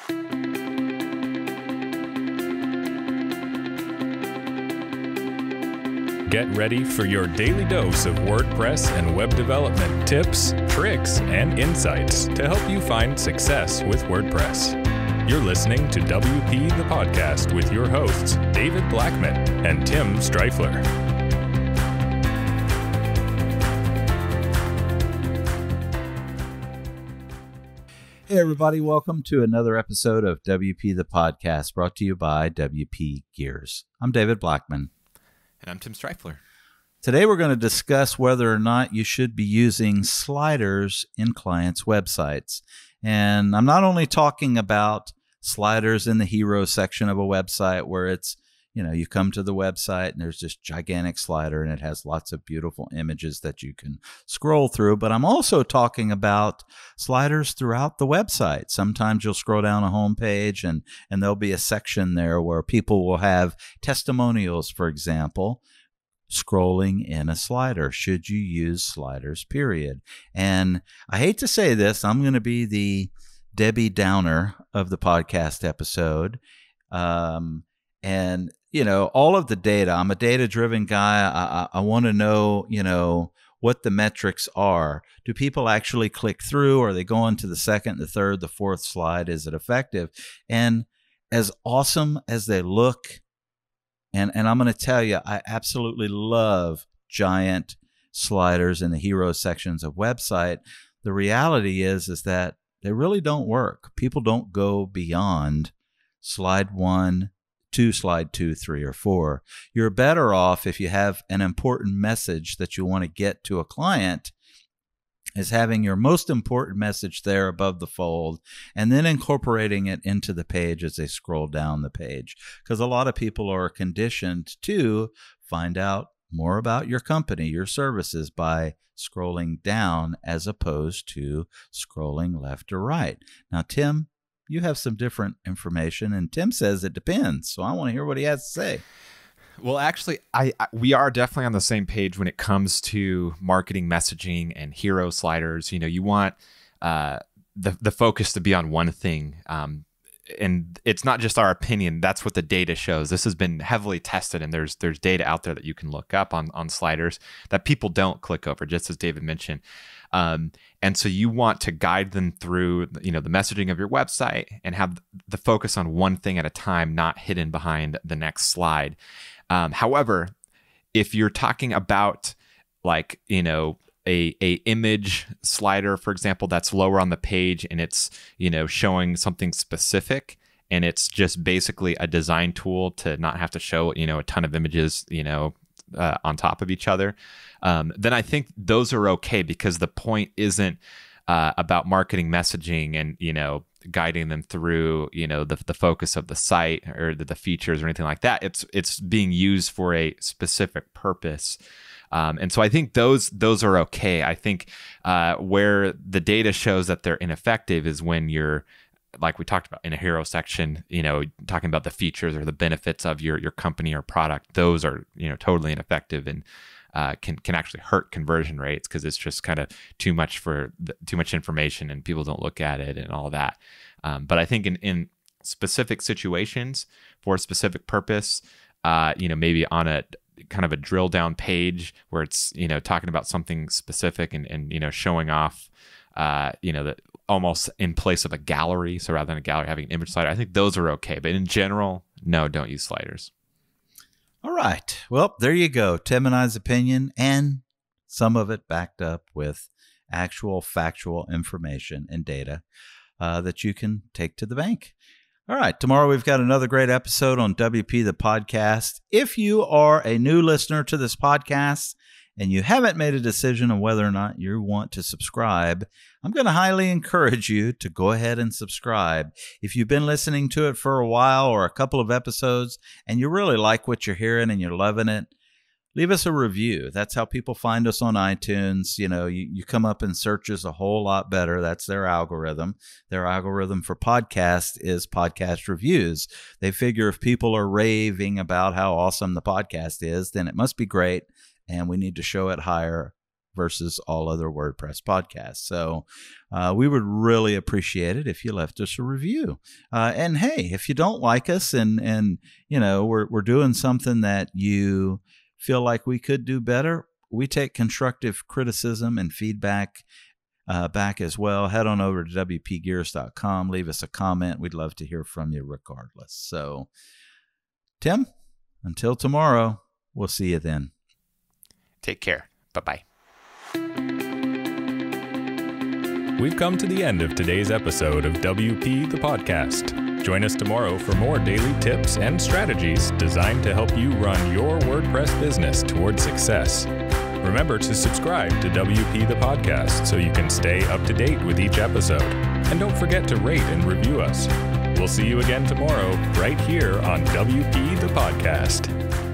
Get ready for your daily dose of WordPress and web development tips, tricks, and insights to help you find success with WordPress. You're listening to WP the Podcast with your hosts, David Blackman and Tim Streifler. Hey, everybody. Welcome to another episode of WP the Podcast, brought to you by WP Gears. I'm David Blackman. And I'm Tim Streifler. Today we're going to discuss whether or not you should be using sliders in clients' websites. And I'm not only talking about sliders in the hero section of a website where it's, you come to the website and there's this gigantic slider and it has lots of beautiful images that you can scroll through. But I'm also talking about sliders throughout the website. Sometimes you'll scroll down a home page and there'll be a section there where people will have testimonials, for example, scrolling in a slider. Should you use sliders, period? And I hate to say this, I'm going to be the Debbie Downer of the podcast episode. And all of the data, I'm a data-driven guy. I want to know, what the metrics are. Do people actually click through? Are they going to the second, the third, the fourth slide? Is it effective? And as awesome as they look, and I'm going to tell you, I absolutely love giant sliders in the hero sections of website. The reality is that they really don't work. People don't go beyond slide 1 to slide 2, 3, or 4. You're better off if you have an important message that you want to get to a client is having your most important message there above the fold and then incorporating it into the page as they scroll down the page. Because a lot of people are conditioned to find out more about your company, your services by scrolling down as opposed to scrolling left or right. Now, Tim, you have some different information, and Tim says it depends. So I want to hear what he has to say. Well, actually, we are definitely on the same page when it comes to marketing messaging and hero sliders. You want the focus to be on one thing. And it's not just our opinion. That's what the data shows. This has been heavily tested, and there's data out there that you can look up on sliders that people don't click over, just as David mentioned. And so you want to guide them through, the messaging of your website and have the focus on one thing at a time, not hidden behind the next slide. However, if you're talking about a image slider, for example, that's lower on the page and it's, showing something specific and it's just basically a design tool to not have to show, a ton of images, on top of each other, then I think those are okay because the point isn't about marketing messaging and, guiding them through, the focus of the site or the features or anything like that. It's being used for a specific purpose. And so I think those are okay. I think where the data shows that they're ineffective is when you're, like we talked about in a hero section, talking about the features or the benefits of your company or product. Those are, totally ineffective and can actually hurt conversion rates because it's just kind of too much information and people don't look at it and all that. But I think in specific situations for a specific purpose, maybe on a kind of a drill down page where it's, talking about something specific and showing off, that almost in place of a gallery. So rather than a gallery having an image slider, I think those are okay. But in general, no, don't use sliders. All right. Well, there you go. Tim and I's opinion, and some of it backed up with actual factual information and data that you can take to the bank. All right. Tomorrow we've got another great episode on WP the Podcast. If you are a new listener to this podcast and you haven't made a decision on whether or not you want to subscribe, I'm going to highly encourage you to go ahead and subscribe. If you've been listening to it for a while or a couple of episodes and you really like what you're hearing and you're loving it, leave us a review. That's how people find us on iTunes. You come up in searches a whole lot better. That's their algorithm. Their algorithm for podcast is podcast reviews. They figure if people are raving about how awesome the podcast is, then it must be great, and we need to show it higher versus all other WordPress podcasts. So we would really appreciate it if you left us a review. And hey, if you don't like us and you know, we're doing something that you feel like we could do better, we take constructive criticism and feedback back as well. Head on over to wpgears.com. Leave us a comment. We'd love to hear from you regardless. So, Tim, until tomorrow, we'll see you then. Take care. Bye-bye. We've come to the end of today's episode of WP the Podcast. Join us tomorrow for more daily tips and strategies designed to help you run your WordPress business toward success. Remember to subscribe to WP the Podcast so you can stay up to date with each episode. And don't forget to rate and review us. We'll see you again tomorrow right here on WP the Podcast.